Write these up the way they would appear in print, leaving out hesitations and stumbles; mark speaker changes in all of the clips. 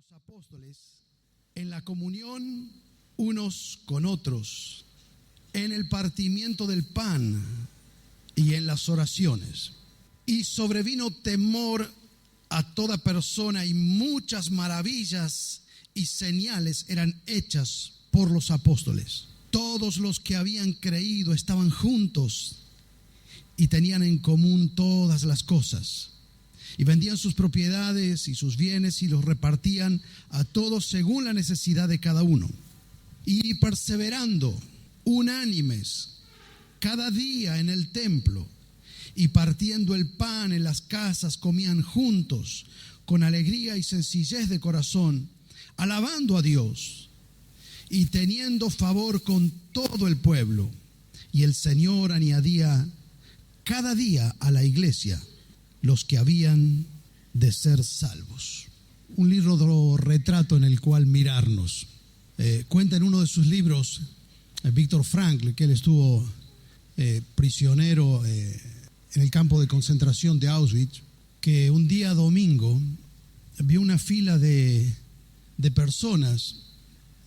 Speaker 1: los apóstoles en la comunión unos con otros, en el partimiento del pan y en las oraciones. Y sobrevino temor a toda persona, y muchas maravillas y señales eran hechas por los apóstoles. Todos los que habían creído estaban juntos y tenían en común todas las cosas. Y vendían sus propiedades y sus bienes y los repartían a todos según la necesidad de cada uno. Y perseverando unánimes cada día en el templo y partiendo el pan en las casas, comían juntos con alegría y sencillez de corazón, alabando a Dios y teniendo favor con todo el pueblo. Y el Señor añadía cada día a la iglesia los que habían de ser salvos. Un libro de retrato en el cual mirarnos. Cuenta en uno de sus libros, Víctor Frankl, que él estuvo prisionero en el campo de concentración de Auschwitz, que un día domingo vio una fila de personas,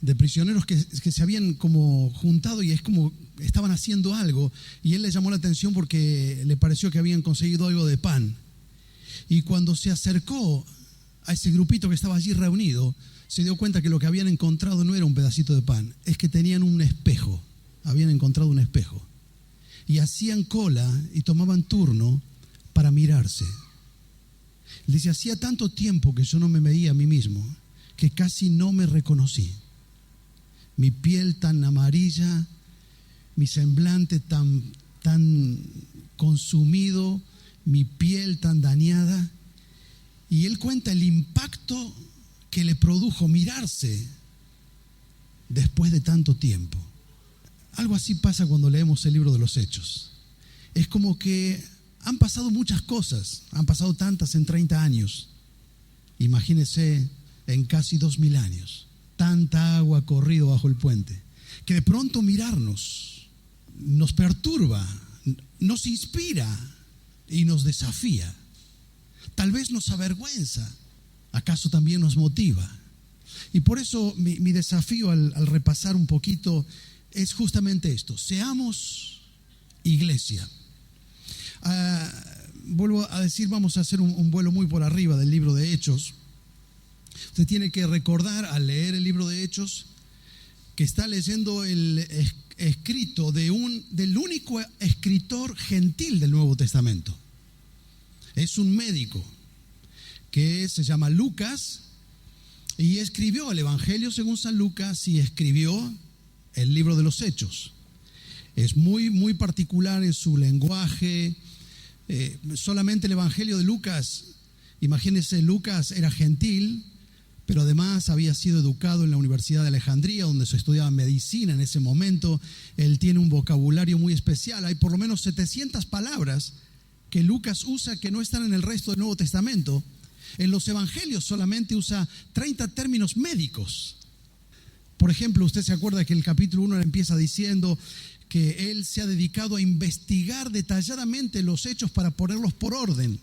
Speaker 1: de prisioneros que se habían como juntado y es como estaban haciendo algo, y él le llamó la atención porque le pareció que habían conseguido algo de pan. Y cuando se acercó a ese grupito que estaba allí reunido, se dio cuenta que lo que habían encontrado no era un pedacito de pan, es que tenían un espejo, habían encontrado un espejo. Y hacían cola y tomaban turno para mirarse. Él dice, hacía tanto tiempo que yo no me veía a mí mismo, que casi no me reconocí. Mi piel tan amarilla, mi semblante tan consumido, mi piel tan dañada. Y él cuenta el impacto que le produjo mirarse después de tanto tiempo. Algo así pasa cuando leemos el libro de los Hechos. Es como que han pasado muchas cosas, han pasado tantas en 30 años. Imagínense en casi 2000 años. Tanta agua ha corrido bajo el puente, que de pronto mirarnos nos perturba, nos inspira y nos desafía. Tal vez nos avergüenza, acaso también nos motiva. Y por eso mi desafío al repasar un poquito es justamente esto: seamos iglesia. Vuelvo a decir, vamos a hacer un vuelo muy por arriba del libro de Hechos. Usted tiene que recordar al leer el libro de Hechos que está leyendo el escrito del único escritor gentil del Nuevo Testamento. Es un médico que se llama Lucas y escribió el Evangelio según San Lucas y escribió el libro de los Hechos. Es muy, muy particular en su lenguaje. Solamente el Evangelio de Lucas, imagínense, Lucas era gentil, pero además había sido educado en la Universidad de Alejandría, donde se estudiaba medicina en ese momento. Él tiene un vocabulario muy especial. Hay por lo menos 700 palabras que Lucas usa que no están en el resto del Nuevo Testamento. En los evangelios solamente usa 30 términos médicos. Por ejemplo, usted se acuerda que el capítulo 1 empieza diciendo que él se ha dedicado a investigar detalladamente los hechos para ponerlos por orden.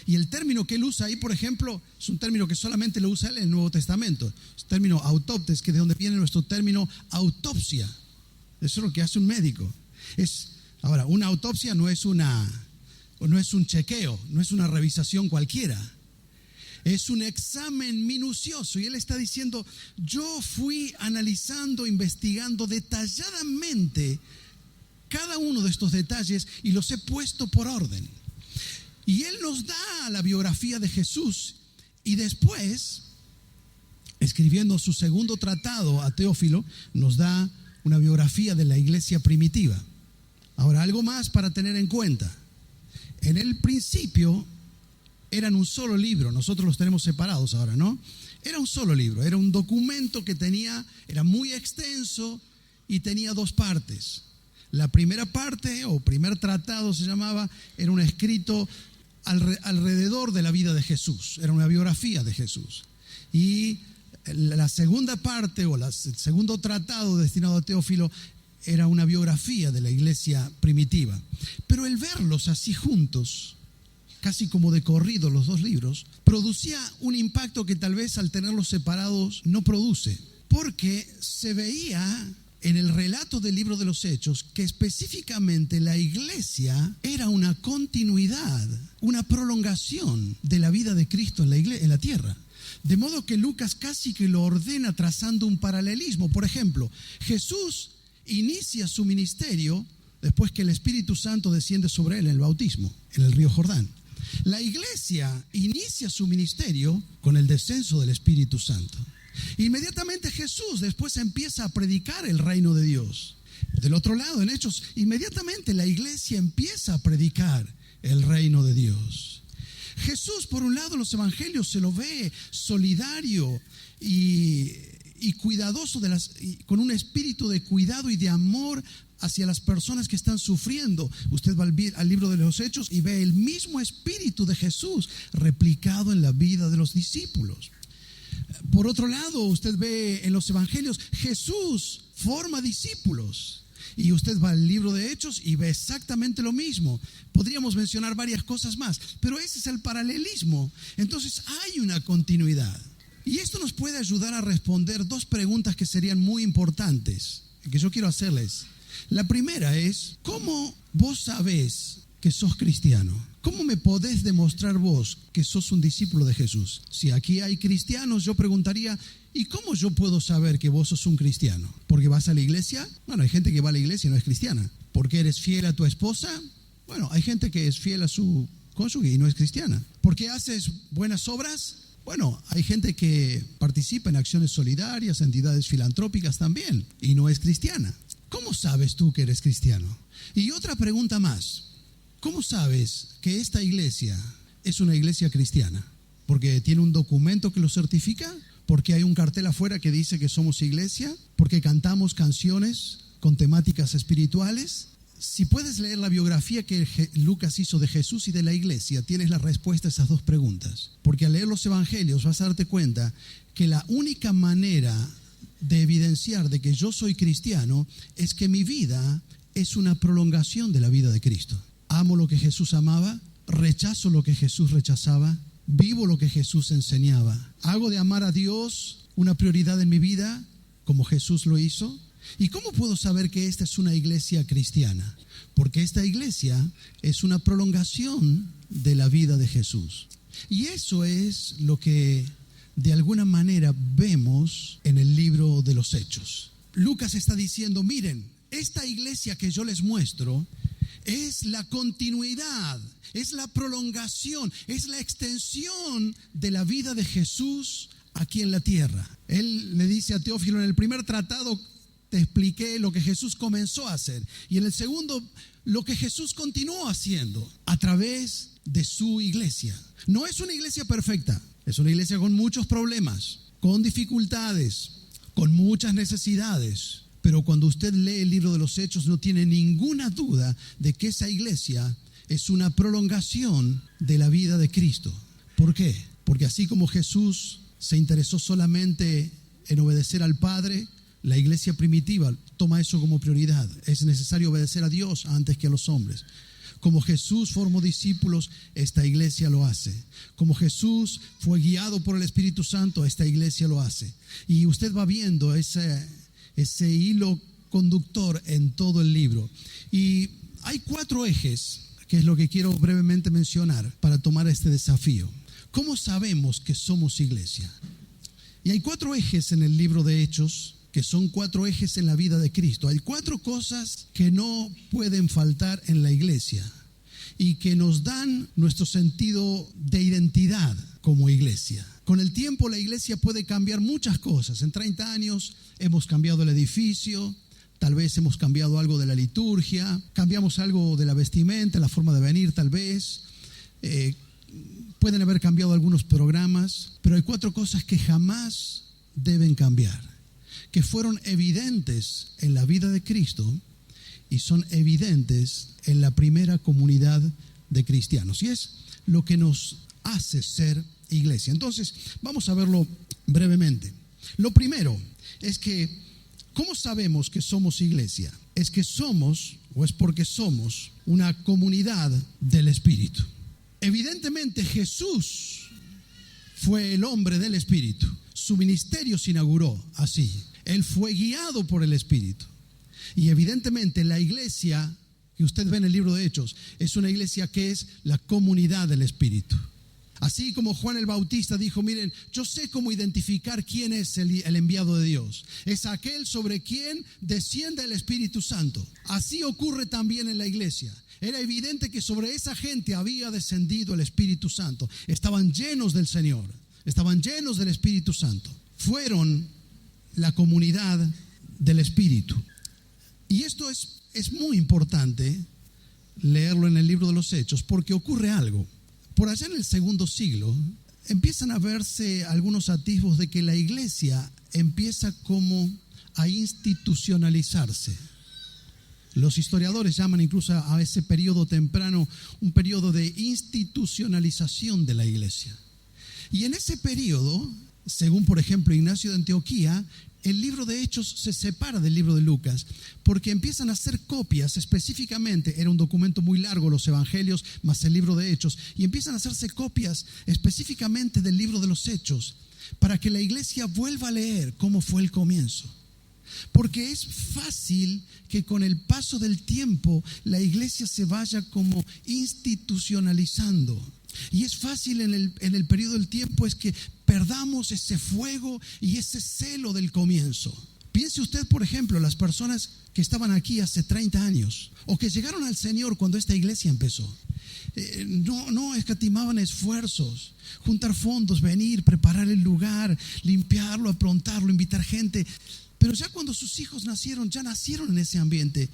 Speaker 1: Y el término que él usa ahí, por ejemplo, es un término que solamente lo usa él en el Nuevo Testamento. Es el término autóptes, que es de donde viene nuestro término autopsia. Eso es lo que hace un médico. Ahora, una autopsia no es un chequeo, no es una revisación cualquiera. Es un examen minucioso. Y él está diciendo, yo fui analizando, investigando detalladamente cada uno de estos detalles y los he puesto por orden. Y él nos da la biografía de Jesús y después, escribiendo su segundo tratado a Teófilo, nos da una biografía de la iglesia primitiva. Ahora, algo más para tener en cuenta. En el principio eran un solo libro, nosotros los tenemos separados ahora, ¿no? Era un solo libro, era un documento que era muy extenso y tenía dos partes. La primera parte, o primer tratado se llamaba, era un escrito alrededor de la vida de Jesús, era una biografía de Jesús. Y la segunda parte, o el segundo tratado destinado a Teófilo, era una biografía de la iglesia primitiva. Pero el verlos así juntos casi como de corrido los dos libros, producía un impacto que tal vez al tenerlos separados no produce, porque se veía en el relato del libro de los Hechos que específicamente la iglesia era una continuidad, una prolongación de la vida de Cristo en la tierra. De modo que Lucas casi que lo ordena trazando un paralelismo. Por ejemplo, Jesús inicia su ministerio después que el Espíritu Santo desciende sobre él en el bautismo, en el río Jordán. La iglesia inicia su ministerio con el descenso del Espíritu Santo. Inmediatamente Jesús después empieza a predicar el reino de Dios. Del otro lado, en Hechos, inmediatamente la iglesia empieza a predicar el reino de Dios. Jesús, por un lado, en los evangelios se lo ve solidario y cuidadoso con un espíritu de cuidado y de amor hacia las personas que están sufriendo. Usted va al libro de los Hechos y ve el mismo espíritu de Jesús replicado en la vida de los discípulos. Por otro lado, usted ve en los evangelios, Jesús forma discípulos. Y usted va al libro de Hechos y ve exactamente lo mismo. Podríamos mencionar varias cosas más, pero ese es el paralelismo. Entonces hay una continuidad. Y esto nos puede ayudar a responder dos preguntas que serían muy importantes, que yo quiero hacerles. La primera es, ¿cómo vos sabés que sos cristiano? ¿Cómo me podés demostrar vos que sos un discípulo de Jesús? Si aquí hay cristianos, yo preguntaría, ¿y cómo yo puedo saber que vos sos un cristiano? ¿Porque vas a la iglesia? Bueno, hay gente que va a la iglesia y no es cristiana. ¿Porque eres fiel a tu esposa? Bueno, hay gente que es fiel a su cónyuge y no es cristiana. ¿Porque haces buenas obras? Bueno, hay gente que participa en acciones solidarias, entidades filantrópicas también, y no es cristiana. ¿Cómo sabes tú que eres cristiano? Y otra pregunta más. ¿Cómo sabes que esta iglesia es una iglesia cristiana? ¿Porque tiene un documento que lo certifica? ¿Porque hay un cartel afuera que dice que somos iglesia? ¿Porque cantamos canciones con temáticas espirituales? Si puedes leer la biografía que Lucas hizo de Jesús y de la iglesia, tienes la respuesta a esas dos preguntas. Porque al leer los evangelios vas a darte cuenta que la única manera de evidenciar de que yo soy cristiano es que mi vida es una prolongación de la vida de Cristo. Amo lo que Jesús amaba, rechazo lo que Jesús rechazaba, vivo lo que Jesús enseñaba. Hago de amar a Dios una prioridad en mi vida, como Jesús lo hizo. ¿Y cómo puedo saber que esta es una iglesia cristiana? Porque esta iglesia es una prolongación de la vida de Jesús. Y eso es lo que de alguna manera vemos en el libro de los Hechos. Lucas está diciendo, miren, esta iglesia que yo les muestro es la continuidad, es la prolongación, es la extensión de la vida de Jesús aquí en la tierra. Él le dice a Teófilo, en el primer tratado te expliqué lo que Jesús comenzó a hacer, y en el segundo lo que Jesús continuó haciendo a través de su iglesia. No es una iglesia perfecta, es una iglesia con muchos problemas, con dificultades, con muchas necesidades. Pero cuando usted lee el libro de los Hechos no tiene ninguna duda de que esa iglesia es una prolongación de la vida de Cristo. ¿Por qué? Porque así como Jesús se interesó solamente en obedecer al Padre, la iglesia primitiva toma eso como prioridad. Es necesario obedecer a Dios antes que a los hombres. Como Jesús formó discípulos, esta iglesia lo hace. Como Jesús fue guiado por el Espíritu Santo, esta iglesia lo hace. Y usted va viendo ese hilo conductor en todo el libro. Y hay 4 ejes, que es lo que quiero brevemente mencionar para tomar este desafío. ¿Cómo sabemos que somos iglesia? Y hay 4 ejes en el libro de Hechos, que son 4 ejes en la vida de Cristo. Hay 4 cosas que no pueden faltar en la iglesia y que nos dan nuestro sentido de identidad como iglesia. Con el tiempo la iglesia puede cambiar muchas cosas. En 30 años hemos cambiado el edificio, tal vez hemos cambiado algo de la liturgia, cambiamos algo de la vestimenta, la forma de venir tal vez. Pueden haber cambiado algunos programas, pero hay 4 cosas que jamás deben cambiar, que fueron evidentes en la vida de Cristo y son evidentes en la primera comunidad de cristianos. Y es lo que nos hace ser iglesia. Entonces, vamos a verlo brevemente. Lo primero es que, ¿cómo sabemos que somos iglesia? Es que somos, o es porque somos, una comunidad del Espíritu. Evidentemente Jesús fue el hombre del Espíritu. Su ministerio se inauguró así. Él fue guiado por el Espíritu. Y evidentemente la iglesia que usted ve en el libro de Hechos es una iglesia que es la comunidad del Espíritu. Así como Juan el Bautista dijo, miren, yo sé cómo identificar quién es el enviado de Dios. Es aquel sobre quien desciende el Espíritu Santo. Así ocurre también en la iglesia. Era evidente que sobre esa gente había descendido el Espíritu Santo. Estaban llenos del Señor, estaban llenos del Espíritu Santo. Fueron la comunidad del Espíritu. Y esto es muy importante leerlo en el libro de los Hechos, porque ocurre algo. Por allá en el segundo siglo empiezan a verse algunos atisbos de que la iglesia empieza como a institucionalizarse. Los historiadores llaman incluso a ese periodo temprano un periodo de institucionalización de la iglesia. Y en ese periodo, según por ejemplo Ignacio de Antioquía, el libro de Hechos se separa del libro de Lucas porque empiezan a hacer copias específicamente. Era un documento muy largo, los evangelios más el libro de Hechos, y empiezan a hacerse copias específicamente del libro de los Hechos para que la iglesia vuelva a leer cómo fue el comienzo. Porque es fácil que con el paso del tiempo la iglesia se vaya como institucionalizando. Y es fácil en el periodo del tiempo es que perdamos ese fuego y ese celo del comienzo. Piense usted, por ejemplo, las personas que estaban aquí hace 30 años o que llegaron al Señor cuando esta iglesia empezó. No escatimaban esfuerzos, juntar fondos, venir, preparar el lugar, limpiarlo, aprontarlo, invitar gente. Pero ya cuando sus hijos nacieron, ya nacieron en ese ambiente.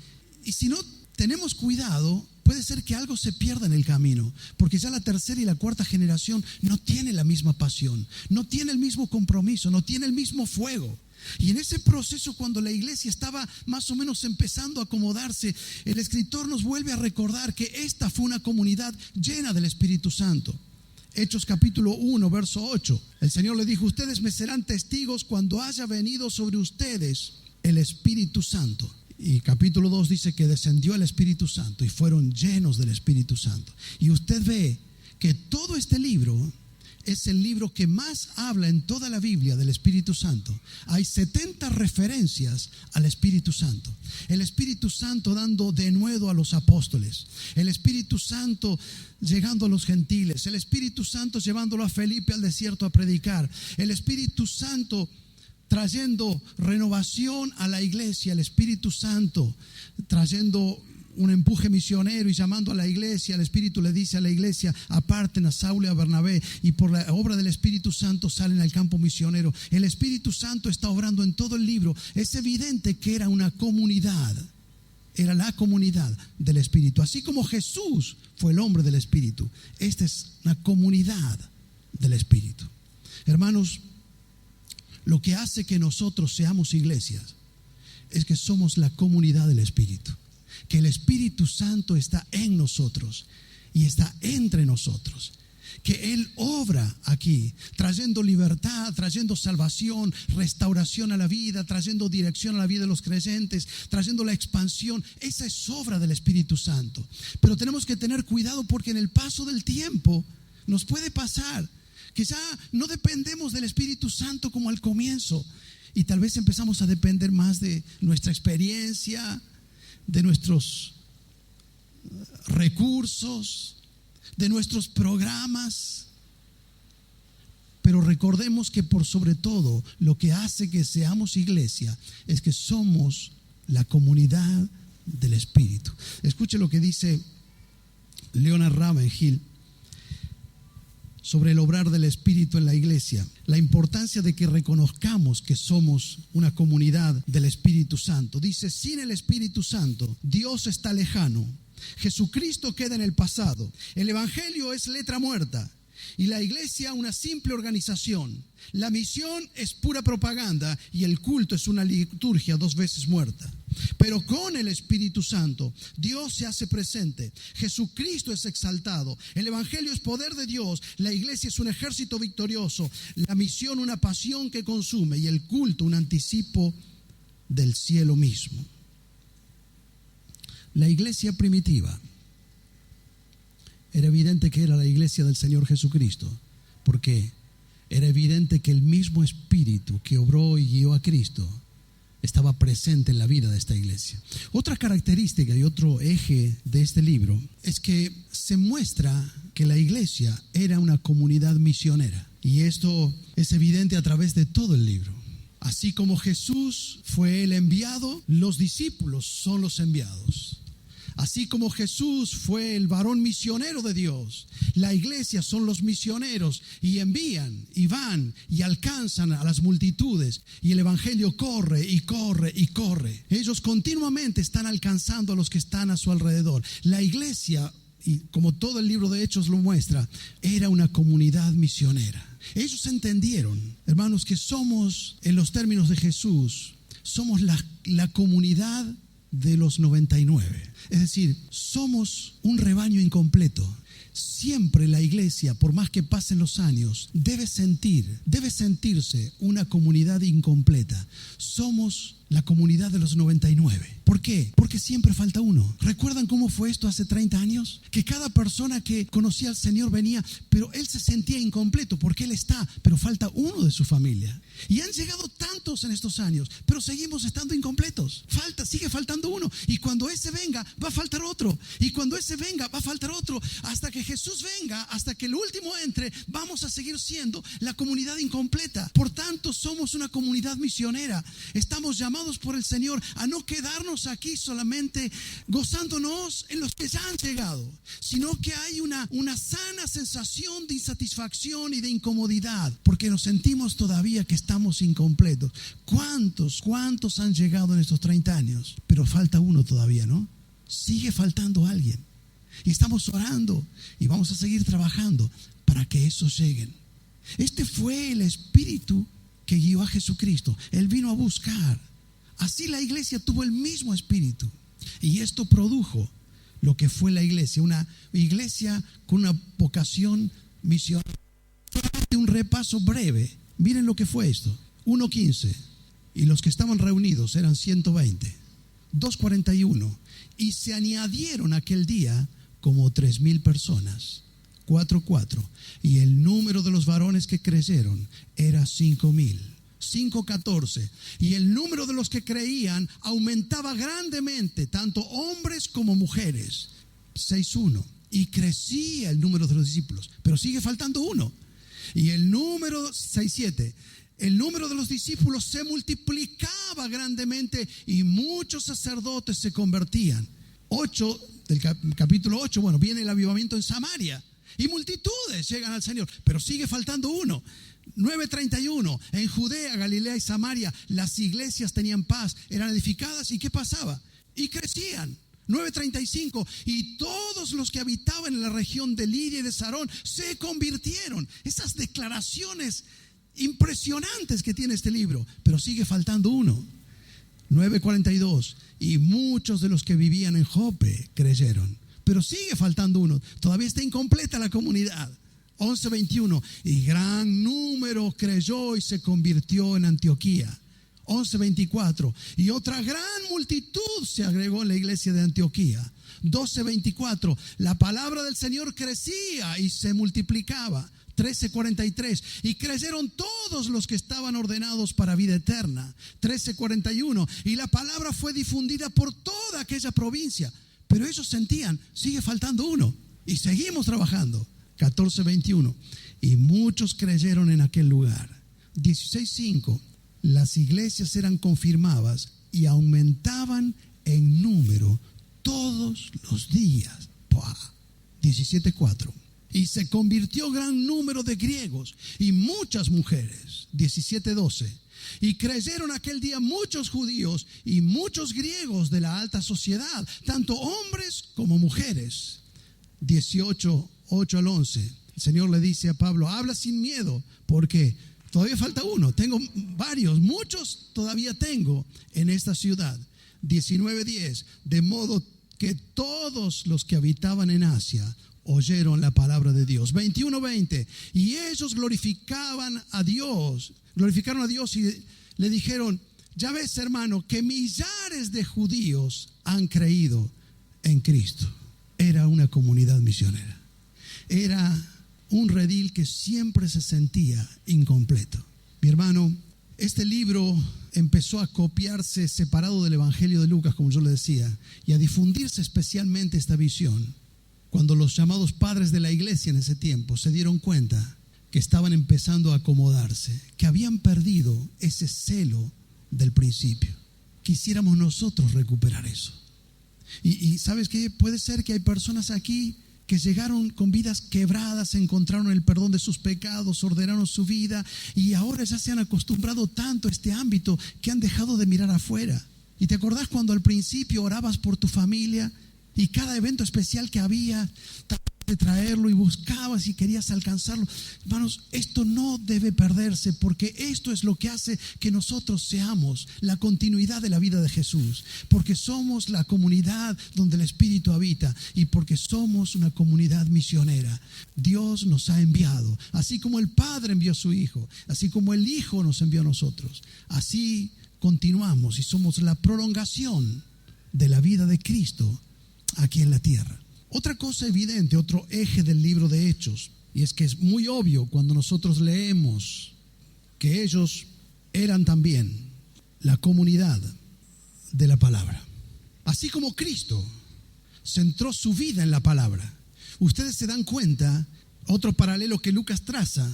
Speaker 1: Y si no tenemos cuidado, puede ser que algo se pierda en el camino, porque ya la tercera y la cuarta generación no tiene la misma pasión, no tiene el mismo compromiso, no tiene el mismo fuego. Y en ese proceso, cuando la iglesia estaba más o menos empezando a acomodarse, el escritor nos vuelve a recordar que esta fue una comunidad llena del Espíritu Santo. Hechos capítulo 1, verso 8. El Señor le dijo: ustedes me serán testigos cuando haya venido sobre ustedes el Espíritu Santo. Y capítulo 2 dice que descendió el Espíritu Santo y fueron llenos del Espíritu Santo. Y usted ve que todo este libro es el libro que más habla en toda la Biblia del Espíritu Santo. Hay 70 referencias al Espíritu Santo. El Espíritu Santo dando denuedo a los apóstoles. El Espíritu Santo llegando a los gentiles. El Espíritu Santo llevándolo a Felipe al desierto a predicar. El Espíritu Santo trayendo renovación a la iglesia. El Espíritu Santo trayendo un empuje misionero y llamando a la iglesia. El Espíritu le dice a la iglesia: aparten a Saulo y a Bernabé, y por la obra del Espíritu Santo salen al campo misionero. El Espíritu Santo está obrando en todo el libro. Es evidente que era una comunidad, era la comunidad del Espíritu. Así como Jesús fue el hombre del Espíritu, esta es una comunidad del Espíritu. Hermanos, lo que hace que nosotros seamos iglesias es que somos la comunidad del Espíritu. Que el Espíritu Santo está en nosotros y está entre nosotros. Que Él obra aquí, trayendo libertad, trayendo salvación, restauración a la vida, trayendo dirección a la vida de los creyentes, trayendo la expansión. Esa es obra del Espíritu Santo. Pero tenemos que tener cuidado, porque en el paso del tiempo nos puede pasar que ya no dependemos del Espíritu Santo como al comienzo. Y tal vez empezamos a depender más de nuestra experiencia, de nuestros recursos, de nuestros programas. Pero recordemos que por sobre todo lo que hace que seamos iglesia es que somos la comunidad del Espíritu. Escuche lo que dice Leonard Ravenhill sobre el obrar del Espíritu en la iglesia. La importancia de que reconozcamos que somos una comunidad del Espíritu Santo. Dice: sin el Espíritu Santo, Dios está lejano. Jesucristo queda en el pasado. El Evangelio es letra muerta y la iglesia una simple organización. La misión es pura propaganda y el culto es una liturgia 2 veces muerta. Pero con el Espíritu Santo, Dios se hace presente. Jesucristo es exaltado. El Evangelio es poder de Dios. La iglesia es un ejército victorioso. La misión una pasión que consume y el culto un anticipo del cielo mismo. La iglesia primitiva Era evidente que era la iglesia del Señor Jesucristo. ¿Por qué? Era evidente que el mismo Espíritu que obró y guió a Cristo estaba presente en la vida de esta iglesia. Otra característica y otro eje de este libro es que se muestra que la iglesia era una comunidad misionera. Y esto es evidente a través de todo el libro. Así como Jesús fue el enviado, los discípulos son los enviados. Así como Jesús fue el varón misionero de Dios, la iglesia son los misioneros y envían y van y alcanzan a las multitudes, y el evangelio corre y corre y corre. Ellos continuamente están alcanzando a los que están a su alrededor. La iglesia, y como todo el libro de Hechos lo muestra, era una comunidad misionera. Ellos entendieron, hermanos, que somos, en los términos de Jesús, somos la comunidad de los 99. Es decir, somos un rebaño incompleto. Siempre la iglesia, por más que pasen los años, debe sentirse una comunidad incompleta. Somos la comunidad de los 99. ¿Por qué? Porque siempre falta uno. ¿Recuerdan cómo fue esto hace 30 años? Que cada persona que conocía al Señor venía, pero él se sentía incompleto porque él está, pero falta uno de su familia. Y han llegado tantos en estos años, pero seguimos estando incompletos. Sigue faltando uno. Y cuando ese venga, va a faltar otro. Y cuando ese venga, va a faltar otro. Hasta que Jesús venga, hasta que el último entre, vamos a seguir siendo la comunidad incompleta. Por tanto, somos una comunidad misionera. Estamos llamados por el Señor a no quedarnos aquí solamente gozándonos en los que ya han llegado, sino que hay una sana sensación de insatisfacción y de incomodidad, porque nos sentimos todavía que estamos incompletos. ¿Cuántos han llegado en estos 30 años? Pero falta uno todavía, ¿no? Sigue faltando alguien. Y estamos orando y vamos a seguir trabajando para que esos lleguen. Este fue el espíritu que guió a Jesucristo. Él vino a buscar. Así la iglesia tuvo el mismo espíritu. Y esto produjo lo que fue la iglesia. Una iglesia con una vocación misionera. Solamente un repaso breve. Miren lo que fue esto. 1:15. Y los que estaban reunidos eran 120. 2:41. Y se añadieron aquel día como 3,000 personas. 4:4. Y el número de los varones que creyeron era 5,000. 5:14. Y el número de los que creían aumentaba grandemente, tanto hombres como mujeres. 6:1. Y crecía el número de los discípulos, pero sigue faltando uno. Y el número 6:7. El número de los discípulos se multiplicaba grandemente y muchos sacerdotes se convertían. 8 del capítulo 8, bueno, viene el avivamiento en Samaria y multitudes llegan al Señor, pero sigue faltando uno. 9:31. En Judea, Galilea y Samaria las iglesias tenían paz, eran edificadas. ¿Y qué pasaba? Y crecían. 9:35. Y todos los que habitaban en la región de Lidia y de Sarón se convirtieron. Esas declaraciones impresionantes que tiene este libro, pero sigue faltando uno. 9:42. Y muchos de los que vivían en Jope creyeron, pero sigue faltando uno. Todavía está incompleta la comunidad. 11:21. Y gran número creyó y se convirtió en Antioquía. 11:24. Y otra gran multitud se agregó en la iglesia de Antioquía. 12:24. La palabra del Señor crecía y se multiplicaba. 13:43. Y creyeron todos los que estaban ordenados para vida eterna. 13:41. Y la palabra fue difundida por toda aquella provincia. Pero ellos sentían, sigue faltando uno. Y seguimos trabajando. 14:21. Y muchos creyeron en aquel lugar. 16:5. Las iglesias eran confirmadas y aumentaban en número todos los días. 17:4. Y se convirtió gran número de griegos y muchas mujeres. 17:12. Y creyeron aquel día muchos judíos y muchos griegos de la alta sociedad, tanto hombres como mujeres. 18:8 al 11. El Señor le dice a Pablo: habla sin miedo, porque todavía falta uno. Tengo varios, muchos todavía tengo en esta ciudad. 19:10. De modo que todos los que habitaban en Asia oyeron la palabra de Dios. 21:20. Y ellos glorificaron a Dios y le dijeron: ya ves, hermano, que millares de judíos han creído en Cristo. Era una comunidad misionera. era un redil que siempre se sentía incompleto. Mi hermano, este libro empezó a copiarse separado del Evangelio de Lucas, como yo le decía, y a difundirse especialmente esta visión, cuando los llamados padres de la iglesia en ese tiempo se dieron cuenta que estaban empezando a acomodarse, que habían perdido ese celo del principio. Quisiéramos nosotros recuperar eso. Y ¿sabes qué? Puede ser que hay personas aquí que llegaron con vidas quebradas, encontraron el perdón de sus pecados, ordenaron su vida y ahora ya se han acostumbrado tanto a este ámbito que han dejado de mirar afuera. ¿Y te acordás cuando al principio orabas por tu familia y cada evento especial que había de traerlo y buscabas y querías alcanzarlo? Hermanos, esto no debe perderse, porque esto es lo que hace que nosotros seamos la continuidad de la vida de Jesús, porque somos la comunidad donde el Espíritu habita y porque somos una comunidad misionera. Dios nos ha enviado, así como el Padre envió a su Hijo, así como el Hijo nos envió a nosotros, así continuamos y somos la prolongación de la vida de Cristo aquí en la tierra. Otra cosa evidente, otro eje del libro de Hechos, y es que es muy obvio cuando nosotros leemos que ellos eran también la comunidad de la palabra. Así como Cristo centró su vida en la palabra. Ustedes se dan cuenta, otro paralelo que Lucas traza.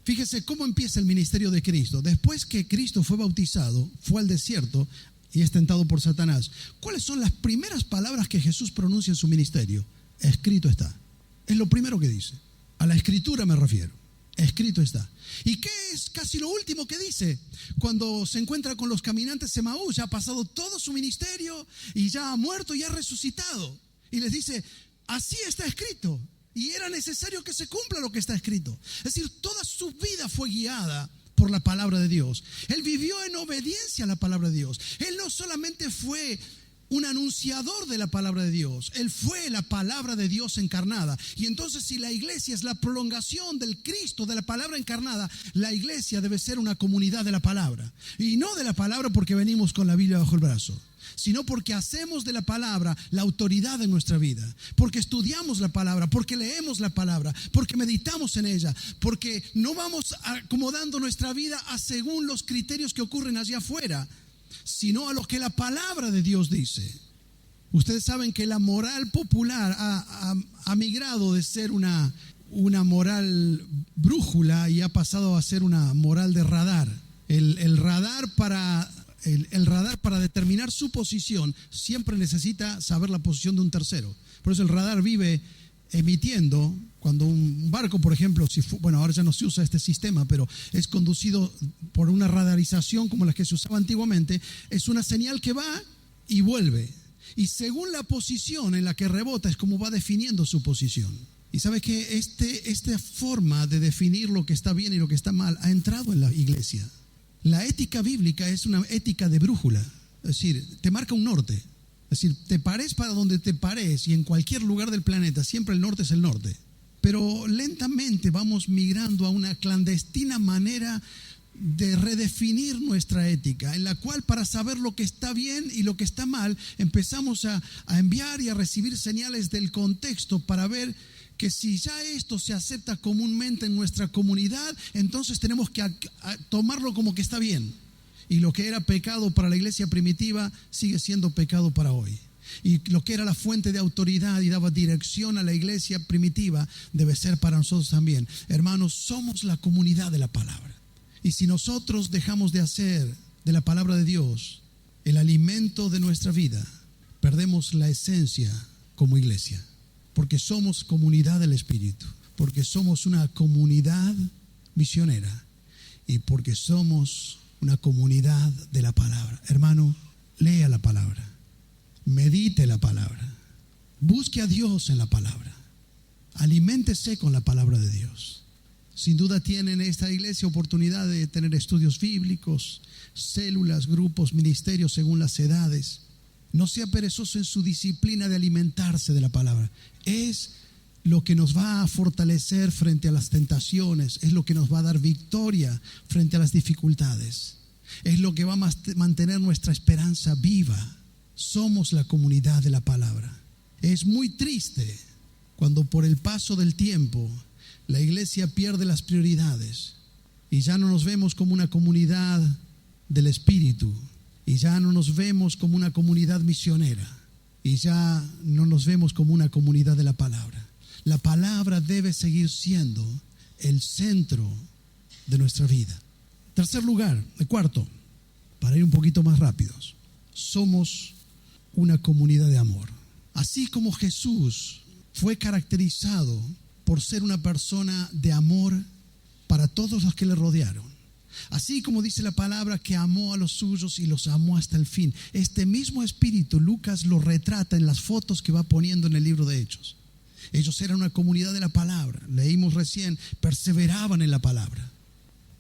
Speaker 1: Fíjese cómo empieza el ministerio de Cristo. Después que Cristo fue bautizado, fue al desierto y es tentado por Satanás. ¿Cuáles son las primeras palabras que Jesús pronuncia en su ministerio? Escrito está. Es lo primero que dice. A la escritura me refiero. Escrito está. ¿Y qué es casi lo último que dice? Cuando se encuentra con los caminantes de Emaús, ya ha pasado todo su ministerio y ya ha muerto y ha resucitado. Y les dice, así está escrito. Y era necesario que se cumpla lo que está escrito. Es decir, toda su vida fue guiada por la palabra de Dios. Él vivió en obediencia a la palabra de Dios. Él no solamente fue un anunciador de la palabra de Dios, Él fue la palabra de Dios encarnada. Y entonces, si la iglesia es la prolongación del Cristo, de la palabra encarnada, la iglesia debe ser una comunidad de la palabra. Y no de la palabra porque venimos con la Biblia bajo el brazo, sino porque hacemos de la palabra la autoridad de nuestra vida, porque estudiamos la palabra, porque leemos la palabra, porque meditamos en ella, porque no vamos acomodando nuestra vida a según los criterios que ocurren allá afuera, sino a lo que la palabra de Dios dice. Ustedes saben que la moral popular ha migrado de ser una moral brújula y ha pasado a ser una moral de radar. El radar para determinar su posición siempre necesita saber la posición de un tercero. Por eso el radar vive emitiendo. Cuando un barco, por ejemplo, ahora ya no se usa este sistema, pero es conducido por una radarización como la que se usaba antiguamente, es una señal que va y vuelve. Y según la posición en la que rebota es como va definiendo su posición. Y sabe que esta forma de definir lo que está bien y lo que está mal ha entrado en la iglesia. La ética bíblica es una ética de brújula, es decir, te marca un norte. Es decir, te pares para donde te pares y en cualquier lugar del planeta, siempre el norte es el norte. Pero lentamente vamos migrando a una clandestina manera de redefinir nuestra ética, en la cual para saber lo que está bien y lo que está mal, empezamos a enviar y a recibir señales del contexto para ver que si ya esto se acepta comúnmente en nuestra comunidad, entonces tenemos que tomarlo como que está bien. Y lo que era pecado para la iglesia primitiva sigue siendo pecado para hoy. Y lo que era la fuente de autoridad y daba dirección a la iglesia primitiva debe ser para nosotros también. Hermanos, somos la comunidad de la palabra. Y si nosotros dejamos de hacer de la palabra de Dios el alimento de nuestra vida, perdemos la esencia como iglesia. Porque somos comunidad del Espíritu, porque somos una comunidad misionera y porque somos una comunidad de la palabra. Hermano, lea la palabra, medite la palabra, busque a Dios en la palabra, aliméntese con la palabra de Dios. Sin duda tienen en esta iglesia oportunidad de tener estudios bíblicos, células, grupos, ministerios según las edades. No sea perezoso en su disciplina de alimentarse de la palabra. Es lo que nos va a fortalecer frente a las tentaciones, es lo que nos va a dar victoria frente a las dificultades, es lo que va a mantener nuestra esperanza viva. Somos la comunidad de la palabra. Es muy triste Cuando por el paso del tiempo la iglesia pierde las prioridades y ya no nos vemos como una comunidad del Espíritu, y ya no nos vemos como una comunidad misionera, y ya no nos vemos como una comunidad de la palabra. La palabra debe seguir siendo el centro de nuestra vida. Tercer lugar, cuarto, para ir un poquito más rápidos, somos una comunidad de amor. Así como Jesús fue caracterizado por ser una persona de amor para todos los que le rodearon, así como dice la palabra que amó a los suyos y los amó hasta el fin, este mismo espíritu Lucas lo retrata en las fotos que va poniendo en el libro de Hechos. Ellos eran una comunidad de la palabra, leímos recién, perseveraban en la palabra.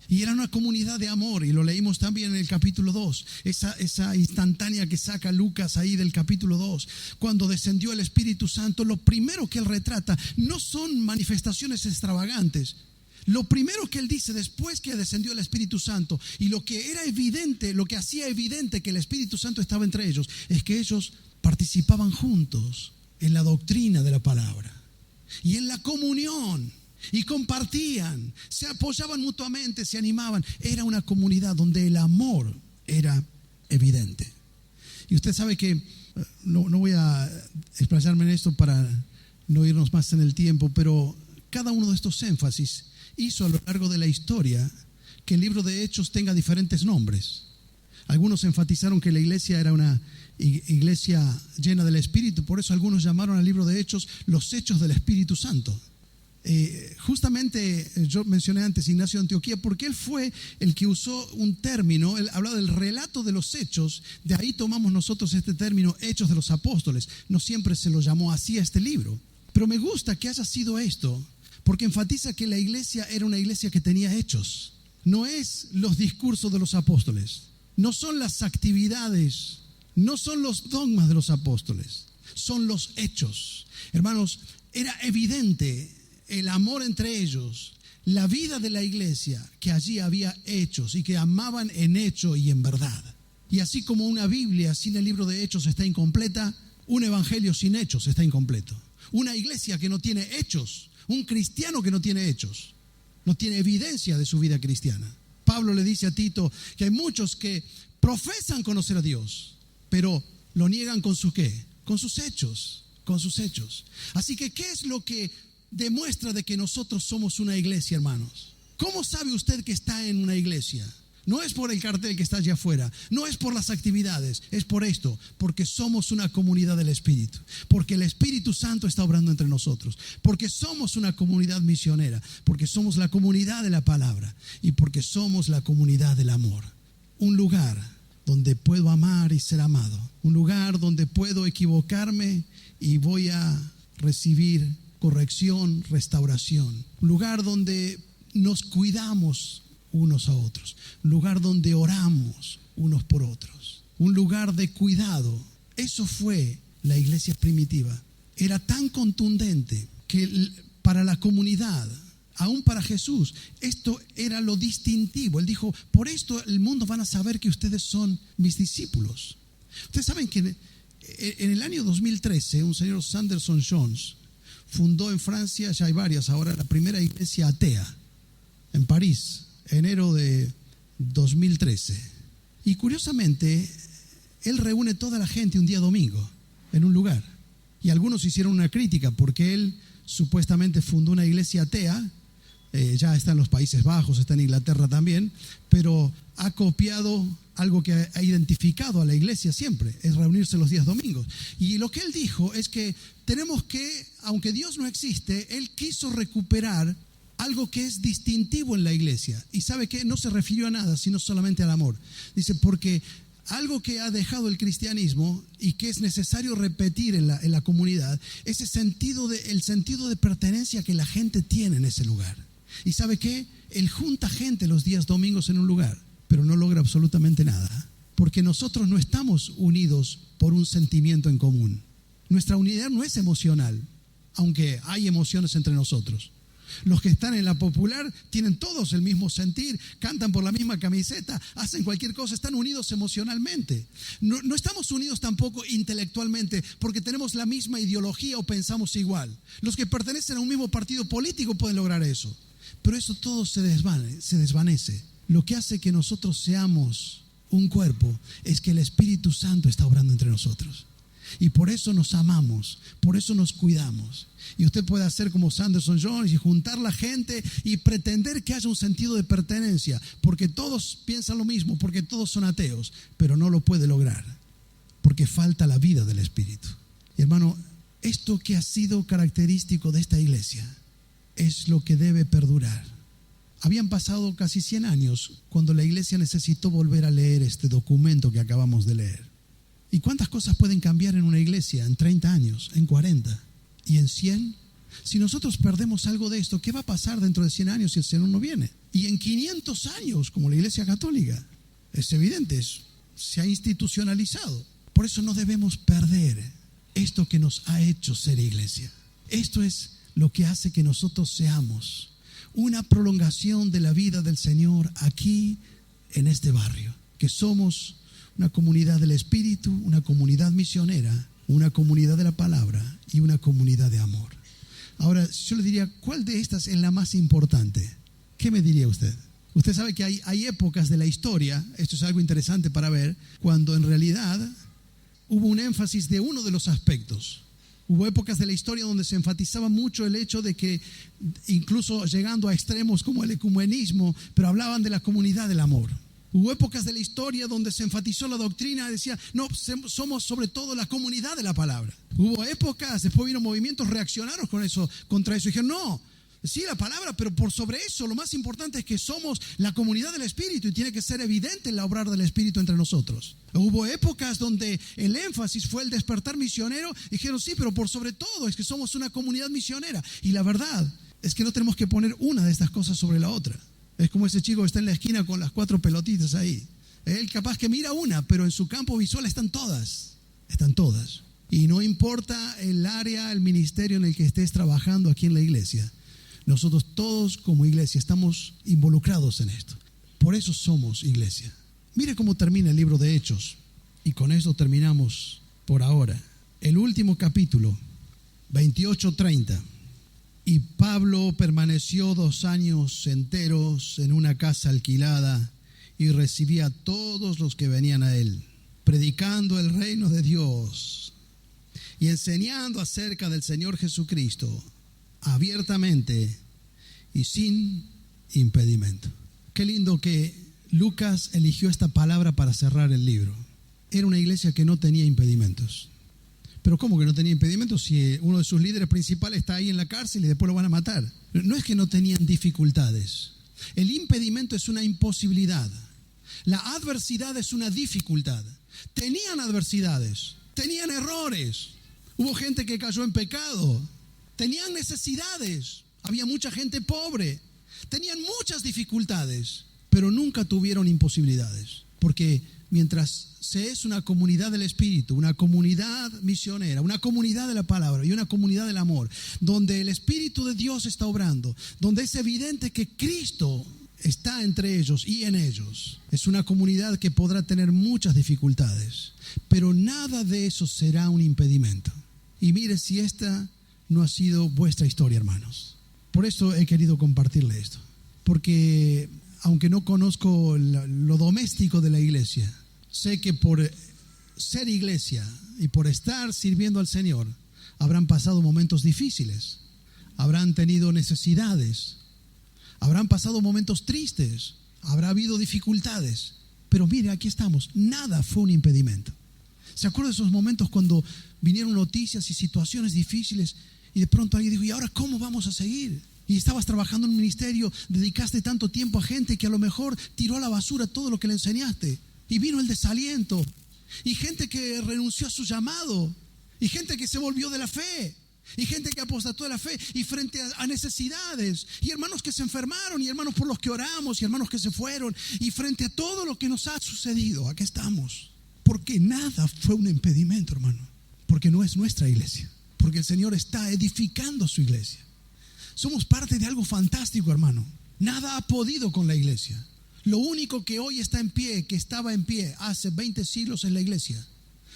Speaker 1: Y era una comunidad de amor, y lo leímos también en el capítulo 2, esa instantánea que saca Lucas ahí del capítulo 2. Cuando descendió el Espíritu Santo, lo primero que él retrata no son manifestaciones extravagantes. Lo primero que él dice después que descendió el Espíritu Santo, y lo que era evidente, lo que hacía evidente que el Espíritu Santo estaba entre ellos, es que ellos participaban juntos en la doctrina de la palabra y en la comunión, y compartían, se apoyaban mutuamente, se animaban. Era una comunidad donde el amor era evidente. Y usted sabe que no voy a explayarme en esto para no irnos más en el tiempo, pero cada uno de estos énfasis hizo a lo largo de la historia que el libro de Hechos tenga diferentes nombres. Algunos enfatizaron que la iglesia era una iglesia llena del Espíritu, por eso algunos llamaron al libro de Hechos los Hechos del Espíritu Santo. Justamente yo mencioné antes Ignacio de Antioquía porque él fue el que usó un término, él hablaba del relato de los hechos, de ahí tomamos nosotros este término Hechos de los Apóstoles. No siempre se lo llamó así a este libro, pero me gusta que haya sido esto porque enfatiza que la iglesia era una iglesia que tenía hechos. No es los discursos de los apóstoles, no son las actividades, no son los dogmas de los apóstoles, son los hechos. Hermanos, era evidente el amor entre ellos, la vida de la iglesia, que allí había hechos y que amaban en hecho y en verdad. Y así como una Biblia sin el libro de Hechos está incompleta, un evangelio sin hechos está incompleto. Una iglesia que no tiene hechos, un cristiano que no tiene hechos, no tiene evidencia de su vida cristiana. Pablo le dice a Tito que hay muchos que profesan conocer a Dios, pero lo niegan con su ¿qué? Con sus hechos, con sus hechos. Así que, ¿qué es lo que demuestra de que nosotros somos una iglesia, hermanos? ¿Cómo sabe usted que está en una iglesia? No es por el cartel que está allá afuera, no es por las actividades, es por esto, porque somos una comunidad del Espíritu, porque el Espíritu Santo está obrando entre nosotros, porque somos una comunidad misionera, porque somos la comunidad de la palabra y porque somos la comunidad del amor. Un lugar donde puedo amar y ser amado, un lugar donde puedo equivocarme y voy a recibir corrección, restauración, un lugar donde nos cuidamos unos a otros, un lugar donde oramos unos por otros, un lugar de cuidado. Eso fue la iglesia primitiva. Era tan contundente que para la comunidad, aún para Jesús, esto era lo distintivo. Él dijo, por esto el mundo van a saber que ustedes son mis discípulos. Ustedes saben que en el año 2013, un señor Sanderson Jones fundó en Francia, ya hay varias ahora, la primera iglesia atea en París, enero de 2013. Y curiosamente, él reúne toda la gente un día domingo en un lugar. Y algunos hicieron una crítica porque él supuestamente fundó una iglesia atea, ya está en los Países Bajos, está en Inglaterra también, pero ha copiado algo que ha identificado a la iglesia siempre, es reunirse los días domingos. Y lo que él dijo es que tenemos que, aunque Dios no existe, él quiso recuperar algo que es distintivo en la iglesia. Y sabe que no se refirió a nada, sino solamente al amor. Dice, porque algo que ha dejado el cristianismo y que es necesario repetir en la comunidad, es el sentido de pertenencia que la gente tiene en ese lugar. Y sabe que él junta gente los días domingos en un lugar, pero no logra absolutamente nada, porque nosotros no estamos unidos por un sentimiento en común. Nuestra unidad no es emocional, aunque hay emociones entre nosotros. Los que están en la popular tienen todos el mismo sentir, cantan por la misma camiseta, hacen cualquier cosa, están unidos emocionalmente. No estamos unidos tampoco intelectualmente porque tenemos la misma ideología o pensamos igual. Los que pertenecen a un mismo partido político pueden lograr eso, pero eso todo se desvanece. Lo que hace que nosotros seamos un cuerpo es que el Espíritu Santo está obrando entre nosotros. Y por eso nos amamos, por eso nos cuidamos. Y usted puede hacer como Sanderson Jones y juntar la gente y pretender que haya un sentido de pertenencia, porque todos piensan lo mismo, porque todos son ateos, pero no lo puede lograr, porque falta la vida del Espíritu. Y hermano, esto que ha sido característico de esta iglesia es lo que debe perdurar. Habían pasado casi 100 años cuando la iglesia necesitó volver a leer este documento que acabamos de leer. ¿Y cuántas cosas pueden cambiar en una iglesia en 30 años, en 40 y en 100? Si nosotros perdemos algo de esto, ¿qué va a pasar dentro de 100 años si el Señor no viene? Y en 500 años, como la iglesia católica, es evidente, se ha institucionalizado. Por eso no debemos perder esto que nos ha hecho ser iglesia. Esto es lo que hace que nosotros seamos una prolongación de la vida del Señor aquí en este barrio, que somos una comunidad del Espíritu, una comunidad misionera, una comunidad de la palabra y una comunidad de amor. Ahora, yo le diría, ¿cuál de estas es la más importante? ¿Qué me diría usted? Usted sabe que hay épocas de la historia, esto es algo interesante para ver, cuando en realidad hubo un énfasis de uno de los aspectos. Hubo épocas de la historia donde se enfatizaba mucho el hecho de que, incluso llegando a extremos como el ecumenismo, pero hablaban de la comunidad del amor. Hubo épocas de la historia donde se enfatizó la doctrina, decía, no, somos sobre todo la comunidad de la palabra. Hubo épocas, después vino movimientos reaccionarios contra eso. Dijeron, no, sí, la palabra, pero por sobre eso, lo más importante es que somos la comunidad del Espíritu y tiene que ser evidente el obrar del Espíritu entre nosotros. Hubo épocas donde el énfasis fue el despertar misionero. Dijeron, sí, pero por sobre todo es que somos una comunidad misionera. Y la verdad es que no tenemos que poner una de estas cosas sobre la otra. Es como ese chico que está en la esquina con las 4 pelotitas ahí. Él capaz que mira una, pero en su campo visual están todas. Están todas. Y no importa el área, el ministerio en el que estés trabajando aquí en la iglesia. Nosotros todos como iglesia estamos involucrados en esto. Por eso somos iglesia. Mire cómo termina el libro de Hechos. Y con eso terminamos por ahora. El último capítulo, 28-30. Y Pablo permaneció 2 años enteros en una casa alquilada y recibía a todos los que venían a él, predicando el reino de Dios y enseñando acerca del Señor Jesucristo abiertamente y sin impedimento. Qué lindo que Lucas eligió esta palabra para cerrar el libro. Era una iglesia que no tenía impedimentos. Pero ¿cómo que no tenía impedimentos si uno de sus líderes principales está ahí en la cárcel y después lo van a matar? No es que no tenían dificultades. El impedimento es una imposibilidad. La adversidad es una dificultad. Tenían adversidades, tenían errores. Hubo gente que cayó en pecado. Tenían necesidades. Había mucha gente pobre. Tenían muchas dificultades, pero nunca tuvieron imposibilidades. Porque mientras se es una comunidad del Espíritu, una comunidad misionera, una comunidad de la palabra y una comunidad del amor, donde el Espíritu de Dios está obrando, donde es evidente que Cristo está entre ellos y en ellos, es una comunidad que podrá tener muchas dificultades, pero nada de eso será un impedimento. Y mire si esta no ha sido vuestra historia, hermanos. Por eso he querido compartirle esto, porque aunque no conozco lo doméstico de la iglesia, sé que por ser iglesia y por estar sirviendo al Señor, habrán pasado momentos difíciles, habrán tenido necesidades, habrán pasado momentos tristes, habrá habido dificultades. Pero mire, aquí estamos, nada fue un impedimento. ¿Se acuerda de esos momentos cuando vinieron noticias y situaciones difíciles y de pronto alguien dijo, ¿y ahora cómo vamos a seguir? Y estabas trabajando en un ministerio, dedicaste tanto tiempo a gente que a lo mejor tiró a la basura todo lo que le enseñaste. Y vino el desaliento, y gente que renunció a su llamado, y gente que se volvió de la fe, y gente que apostató de la fe, y frente a necesidades, y hermanos que se enfermaron, y hermanos por los que oramos, y hermanos que se fueron, y frente a todo lo que nos ha sucedido, aquí estamos. Porque nada fue un impedimento, hermano, porque no es nuestra iglesia, porque el Señor está edificando su iglesia. Somos parte de algo fantástico, hermano. Nada ha podido con la iglesia. Lo único que hoy está en pie, que estaba en pie hace 20 siglos, es la iglesia.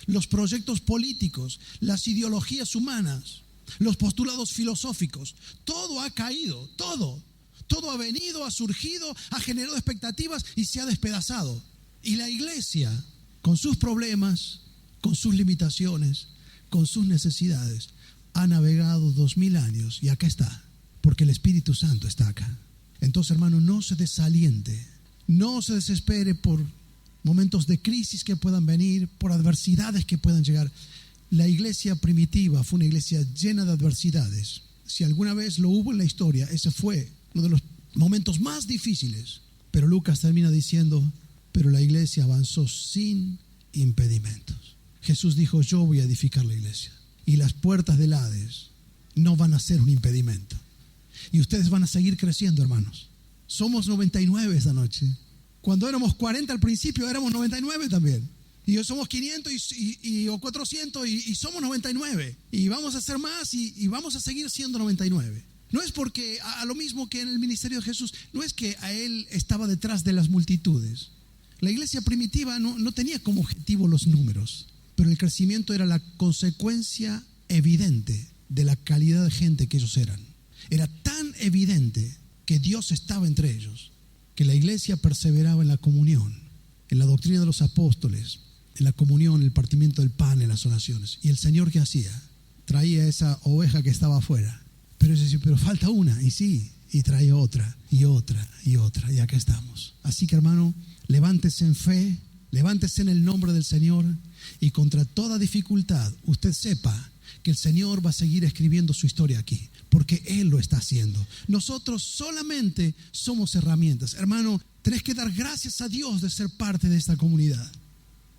Speaker 1: Los proyectos políticos, las ideologías humanas, los postulados filosóficos, todo ha caído, todo. Todo ha venido, ha surgido, ha generado expectativas y se ha despedazado. Y la iglesia, con sus problemas, con sus limitaciones, con sus necesidades, ha navegado 2000 años y acá está, porque el Espíritu Santo está acá. Entonces, hermano, no se desaliente, no se desespere por momentos de crisis que puedan venir, por adversidades que puedan llegar. La iglesia primitiva fue una iglesia llena de adversidades. Si alguna vez lo hubo en la historia, ese fue uno de los momentos más difíciles. Pero Lucas termina diciendo, pero la iglesia avanzó sin impedimentos. Jesús dijo, yo voy a edificar la iglesia y las puertas del Hades no van a ser un impedimento. Y ustedes van a seguir creciendo, hermanos. Somos 99 esta noche. Cuando éramos 40 al principio éramos 99 también. Y hoy somos 500 o 400 y somos 99. Y vamos a ser más y vamos a seguir siendo 99. No es porque, a lo mismo que en el ministerio de Jesús, no es que a él estaba detrás de las multitudes. La iglesia primitiva no tenía como objetivo los números, pero el crecimiento era la consecuencia evidente de la calidad de gente que ellos eran. Era tan evidente que Dios estaba entre ellos, que la iglesia perseveraba en la comunión, en la doctrina de los apóstoles, en la comunión, el partimiento del pan, en las oraciones. Y el Señor, ¿qué hacía? Traía esa oveja que estaba afuera. Pero ellos decían, pero falta una. Y sí, y trae otra, y otra, y otra. Y acá estamos. Así que, hermano, levántese en fe, levántese en el nombre del Señor, y contra toda dificultad, usted sepa que el Señor va a seguir escribiendo su historia aquí, porque Él lo está haciendo. Nosotros solamente somos herramientas. Hermano, tenés que dar gracias a Dios de ser parte de esta comunidad.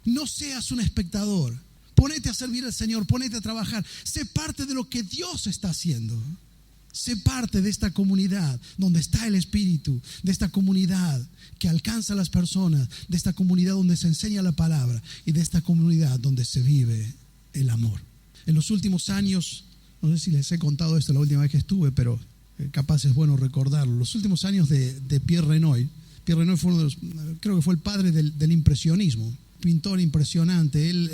Speaker 1: No seas un espectador. Ponete a servir al Señor, ponete a trabajar. Sé parte de lo que Dios está haciendo. Sé parte de esta comunidad donde está el Espíritu, de esta comunidad que alcanza a las personas, de esta comunidad donde se enseña la palabra y de esta comunidad donde se vive el amor. En los últimos años, no sé si les he contado esto la última vez que estuve, pero capaz es bueno recordarlo. Los últimos años de Pierre Renoir. Pierre Renoir fue uno de los, creo que fue el padre del impresionismo. Pintor impresionante. Él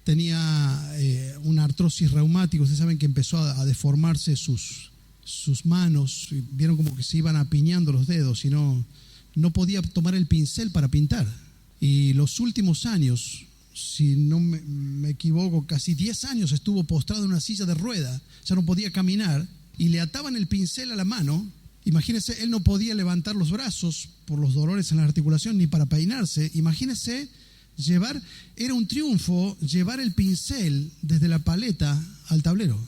Speaker 1: tenía una artrosis reumática. Ustedes saben que empezó a deformarse sus manos. Vieron como que se iban apiñando los dedos y no podía tomar el pincel para pintar. Y los últimos años, si no me equivoco, casi 10 años estuvo postrado en una silla de rueda. Ya no podía caminar y le ataban el pincel a la mano. Imagínense, él no podía levantar los brazos por los dolores en la articulación ni para peinarse. Imagínense era un triunfo llevar el pincel desde la paleta al tablero.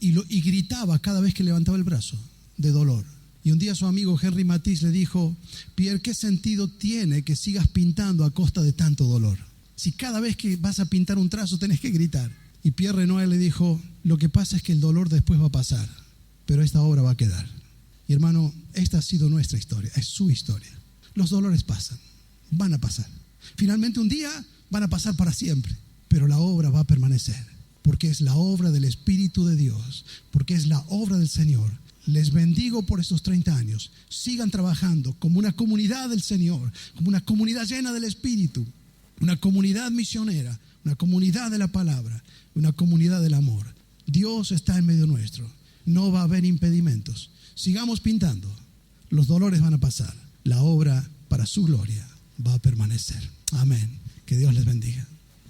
Speaker 1: Y gritaba cada vez que levantaba el brazo de dolor. Y un día su amigo Henry Matisse le dijo, Pierre, ¿qué sentido tiene que sigas pintando a costa de tanto dolor? Si cada vez que vas a pintar un trazo tenés que gritar. Y Pierre Renoir le dijo, lo que pasa es que el dolor después va a pasar, pero esta obra va a quedar. Y hermano, esta ha sido nuestra historia, es su historia. Los dolores pasan, van a pasar. Finalmente un día van a pasar para siempre, pero la obra va a permanecer, porque es la obra del Espíritu de Dios, porque es la obra del Señor. Les bendigo por estos 30 años. Sigan trabajando como una comunidad del Señor, como una comunidad llena del Espíritu, una comunidad misionera, una comunidad de la palabra, una comunidad del amor. Dios está en medio nuestro. No va a haber impedimentos. Sigamos pintando. Los dolores van a pasar. La obra para su gloria va a permanecer. Amén. Que Dios les bendiga.